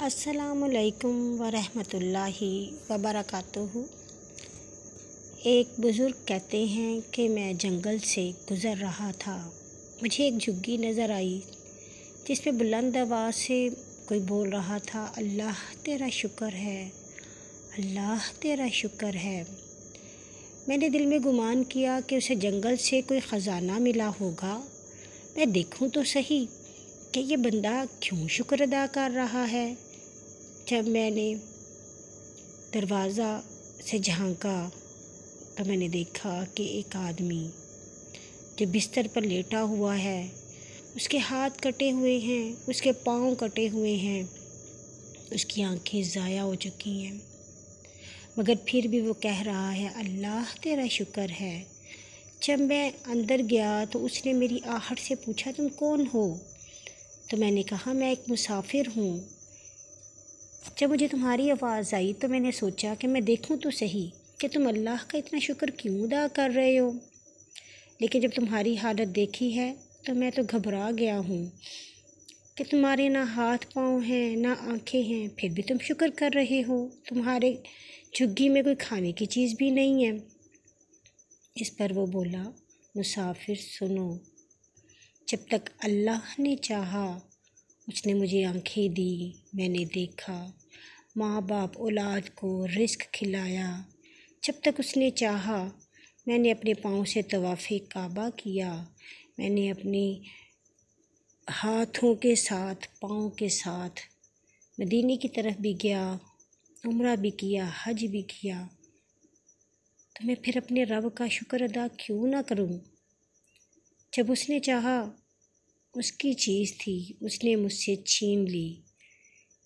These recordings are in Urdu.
السلام علیکم ورحمۃ اللہ وبرکاتہ۔ ایک بزرگ کہتے ہیں کہ میں جنگل سے گزر رہا تھا، مجھے ایک جھگی نظر آئی جس پہ بلند آواز سے کوئی بول رہا تھا، اللہ تیرا شکر ہے، اللہ تیرا شکر ہے۔ میں نے دل میں گمان کیا کہ اسے جنگل سے کوئی خزانہ ملا ہوگا، میں دیکھوں تو صحیح کہ یہ بندہ کیوں شکر ادا کر رہا ہے۔ جب میں نے دروازہ سے جھانکا تو میں نے دیکھا کہ ایک آدمی جو بستر پر لیٹا ہوا ہے، اس کے ہاتھ کٹے ہوئے ہیں، اس کے پاؤں کٹے ہوئے ہیں، اس کی آنکھیں ضائع ہو چکی ہیں، مگر پھر بھی وہ کہہ رہا ہے، اللہ تیرا شکر ہے۔ جب میں اندر گیا تو اس نے میری آہٹ سے پوچھا، تم کون ہو؟ تو میں نے کہا، میں ایک مسافر ہوں۔ جب مجھے تمہاری آواز آئی تو میں نے سوچا کہ میں دیکھوں تو صحیح کہ تم اللہ کا اتنا شکر کیوں ادا کر رہے ہو، لیکن جب تمہاری حالت دیکھی ہے تو میں تو گھبرا گیا ہوں کہ تمہارے نہ ہاتھ پاؤں ہیں نہ آنکھیں ہیں، پھر بھی تم شکر کر رہے ہو، تمہارے جھگی میں کوئی کھانے کی چیز بھی نہیں ہے۔ اس پر وہ بولا، مسافر سنو، جب تک اللہ نے چاہا اس نے مجھے آنکھیں دی، میں نے دیکھا، ماں باپ اولاد کو رزق کھلایا، جب تک اس نے چاہا میں نے اپنے پاؤں سے طواف کعبہ کیا، میں نے اپنی ہاتھوں کے ساتھ پاؤں کے ساتھ مدینے کی طرف بھی گیا، عمرہ بھی کیا، حج بھی کیا، تو میں پھر اپنے رب کا شکر ادا کیوں نہ کروں؟ جب اس نے چاہا اس کی چیز تھی، اس نے مجھ سے چھین لی،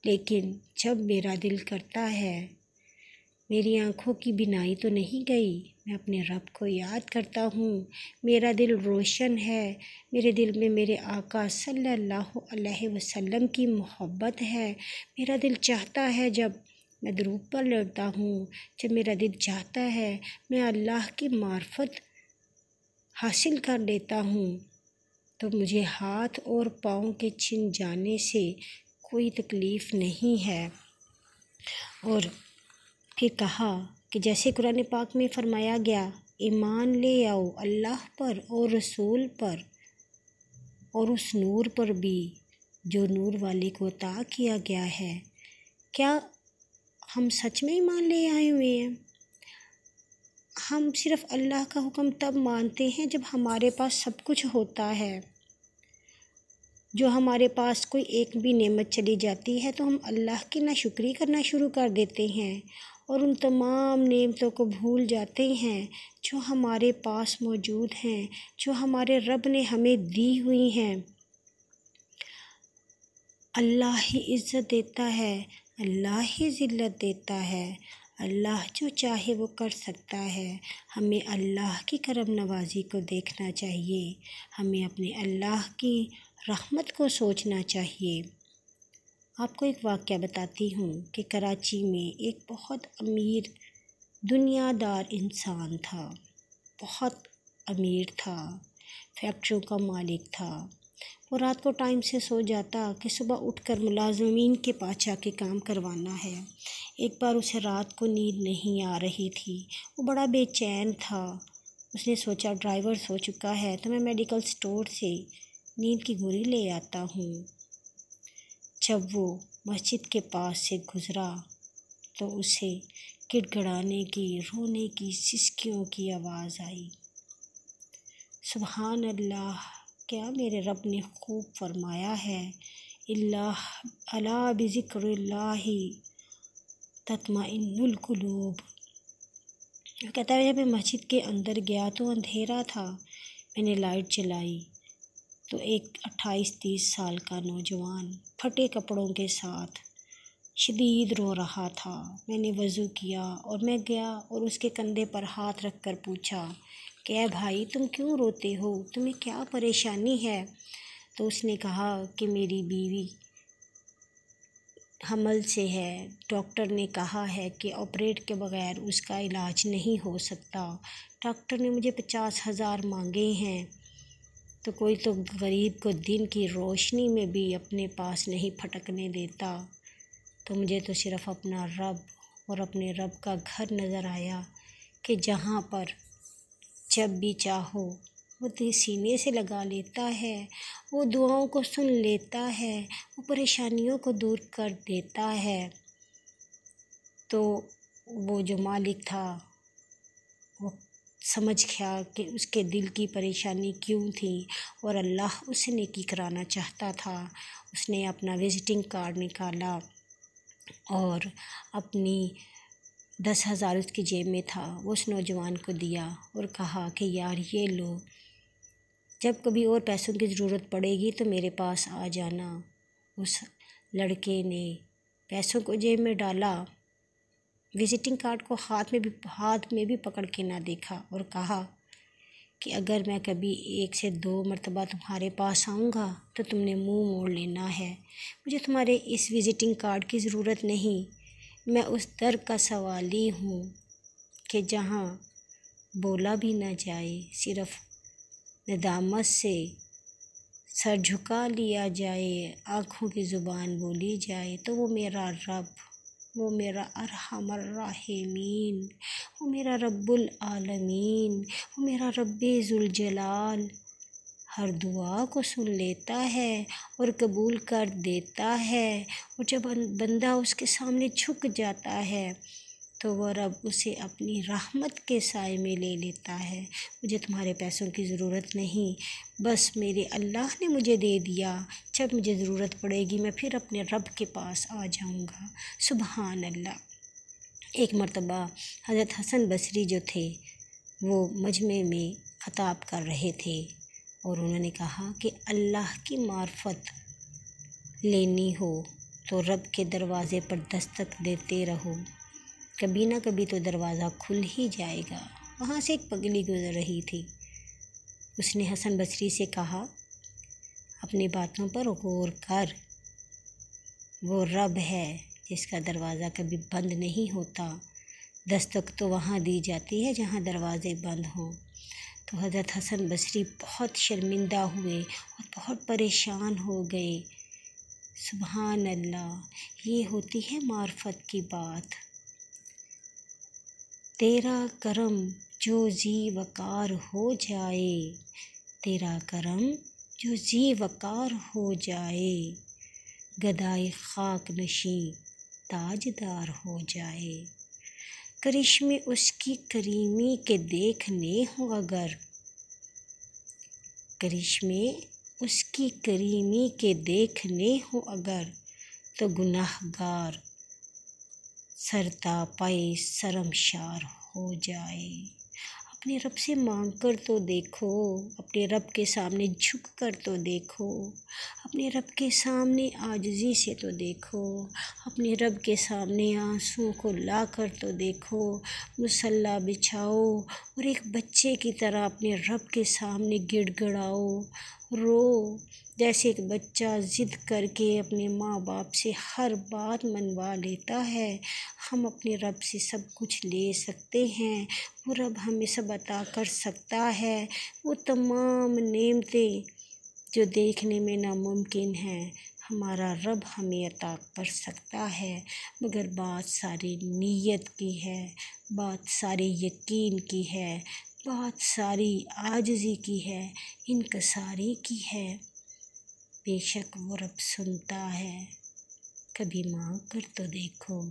لیکن جب میرا دل کرتا ہے، میری آنکھوں کی بینائی تو نہیں گئی، میں اپنے رب کو یاد کرتا ہوں، میرا دل روشن ہے، میرے دل میں میرے آقا صلی اللہ علیہ وسلم کی محبت ہے، میرا دل چاہتا ہے جب میں درود پر لڑتا ہوں، جب میرا دل چاہتا ہے میں اللہ کی معرفت حاصل کر لیتا ہوں، تو مجھے ہاتھ اور پاؤں کے چھن جانے سے کوئی تکلیف نہیں ہے۔ اور پھر کہا کہ جیسے قرآن پاک میں فرمایا گیا، ایمان لے آؤ اللہ پر اور رسول پر اور اس نور پر بھی جو نور والے کو عطا کیا گیا ہے۔ کیا ہم سچ میں ایمان لے آئے ہوئے ہیں؟ ہم صرف اللہ کا حکم تب مانتے ہیں جب ہمارے پاس سب کچھ ہوتا ہے، جو ہمارے پاس کوئی ایک بھی نعمت چلی جاتی ہے تو ہم اللہ کی ناشکری کرنا شروع کر دیتے ہیں اور ان تمام نعمتوں کو بھول جاتے ہیں جو ہمارے پاس موجود ہیں، جو ہمارے رب نے ہمیں دی ہوئی ہیں۔ اللہ ہی عزت دیتا ہے، اللہ ہی ذلت دیتا ہے، اللہ جو چاہے وہ کر سکتا ہے۔ ہمیں اللہ کی کرم نوازی کو دیکھنا چاہیے، ہمیں اپنے اللہ کی رحمت کو سوچنا چاہیے۔ آپ کو ایک واقعہ بتاتی ہوں کہ کراچی میں ایک بہت امیر دنیا دار انسان تھا، بہت امیر تھا، فیکٹریوں کا مالک تھا۔ وہ رات کو ٹائم سے سو جاتا کہ صبح اٹھ کر ملازمین کے پاس جا کے کام کروانا ہے۔ ایک بار اسے رات کو نیند نہیں آ رہی تھی، وہ بڑا بے چین تھا۔ اس نے سوچا ڈرائیور سو چکا ہے تو میں میڈیکل سٹور سے نیند کی گولی لے آتا ہوں۔ جب وہ مسجد کے پاس سے گزرا تو اسے گڑ گڑانے کی، رونے کی، سسکیوں کی آواز آئی۔ سبحان اللہ، کیا میرے رب نے خوب فرمایا ہے، الا بذکر اللہ تطمئن القلوب۔ وہ کہتا ہے جب میں مسجد کے اندر گیا تو اندھیرا تھا، میں نے لائٹ جلائی تو ایک 28-30 سال کا نوجوان پھٹے کپڑوں کے ساتھ شدید رو رہا تھا۔ میں نے وضو کیا اور میں گیا اور اس کے کندھے پر ہاتھ رکھ کر پوچھا کہ اے بھائی، تم کیوں روتے ہو؟ تمہیں کیا پریشانی ہے؟ تو اس نے کہا کہ میری بیوی حمل سے ہے، ڈاکٹر نے کہا ہے کہ آپریٹ کے بغیر اس کا علاج نہیں ہو سکتا، ڈاکٹر نے مجھے 50,000 مانگے ہیں، تو کوئی تو غریب کو دن کی روشنی میں بھی اپنے پاس نہیں پھٹکنے دیتا۔ تو مجھے تو صرف اپنا رب اور اپنے رب کا گھر نظر آیا کہ جہاں پر جب بھی چاہو وہ سینے سے لگا لیتا ہے، وہ دعاؤں کو سن لیتا ہے، وہ پریشانیوں کو دور کر دیتا ہے۔ تو وہ جو مالک تھا وہ سمجھ گیا کہ اس کے دل کی پریشانی کیوں تھی اور اللہ اسے نیکی کرانا چاہتا تھا۔ اس نے اپنا وزٹنگ کارڈ نکالا اور اپنی 10,000 اس کی جیب میں تھا، وہ اس نوجوان کو دیا اور کہا کہ یار یہ لو، جب کبھی اور پیسوں کی ضرورت پڑے گی تو میرے پاس آ جانا۔ اس لڑکے نے پیسوں کو جیب میں ڈالا، وزٹنگ کارڈ کو ہاتھ میں بھی پکڑ کے نہ دیکھا اور کہا کہ اگر میں کبھی 1 سے 2 مرتبہ تمہارے پاس آؤں گا تو تم نے منہ موڑ لینا ہے، مجھے تمہارے اس وزٹنگ کارڈ کی ضرورت نہیں، میں اس در کا سوالی ہوں کہ جہاں بولا بھی نہ جائے، صرف ندامت سے سر جھکا لیا جائے، آنکھوں کی زبان بولی جائے، تو وہ میرا رب، وہ میرا ارحم الراحمین، وہ میرا رب العالمین، وہ میرا رب ذوالجلال ہر دعا کو سن لیتا ہے اور قبول کر دیتا ہے، اور جب بندہ اس کے سامنے جھک جاتا ہے تو وہ رب اسے اپنی رحمت کے سائے میں لے لیتا ہے۔ مجھے تمہارے پیسوں کی ضرورت نہیں، بس میرے اللہ نے مجھے دے دیا، جب مجھے ضرورت پڑے گی میں پھر اپنے رب کے پاس آ جاؤں گا۔ سبحان اللہ۔ ایک مرتبہ حضرت حسن بصری جو تھے وہ مجمع میں خطاب کر رہے تھے اور انہوں نے کہا کہ اللہ کی معرفت لینی ہو تو رب کے دروازے پر دستک دیتے رہو، کبھی نہ کبھی تو دروازہ کھل ہی جائے گا۔ وہاں سے ایک پگلی گزر رہی تھی، اس نے حسن بصری سے کہا اپنی باتوں پر غور کر، وہ رب ہے جس کا دروازہ کبھی بند نہیں ہوتا، دستک تو وہاں دی جاتی ہے جہاں دروازے بند ہوں۔ تو حضرت حسن بصری بہت شرمندہ ہوئے اور بہت پریشان ہو گئے۔ سبحان اللہ، یہ ہوتی ہے معرفت کی بات۔ تیرا کرم جو ذی وقار ہو جائے، تیرا کرم جو ذی وقار ہو جائے، گدائے خاک نشیں تاجدار ہو جائے۔ کرشمے اس کی کریمی کے دیکھنے ہوں اگر، کرشمے اس کی کریمی کے دیکھنے ہوں اگر، تو گناہ گار سرتا پائے شرمسار ہو جائے۔ اپنے رب سے مانگ کر تو دیکھو، اپنے رب کے سامنے جھک کر تو دیکھو، اپنے رب کے سامنے عاجزی سے تو دیکھو، اپنے رب کے سامنے آنسوں کو لا کر تو دیکھو، مصلی بچھاؤ اور ایک بچے کی طرح اپنے رب کے سامنے گڑ گڑاؤ، رو، جیسے ایک بچہ ضد کر کے اپنے ماں باپ سے ہر بات منوا لیتا ہے۔ ہم اپنے رب سے سب کچھ لے سکتے ہیں، وہ رب ہمیں سب عطا کر سکتا ہے، وہ تمام نعمتیں جو دیکھنے میں ناممکن ہیں ہمارا رب ہمیں عطا کر سکتا ہے، مگر بات ساری نیت کی ہے، بات ساری یقین کی ہے، بات ساری عاجزی کی ہے، انکساری کی ہے۔ بے شک وہ رب سنتا ہے، کبھی مانگ کر تو دیکھو۔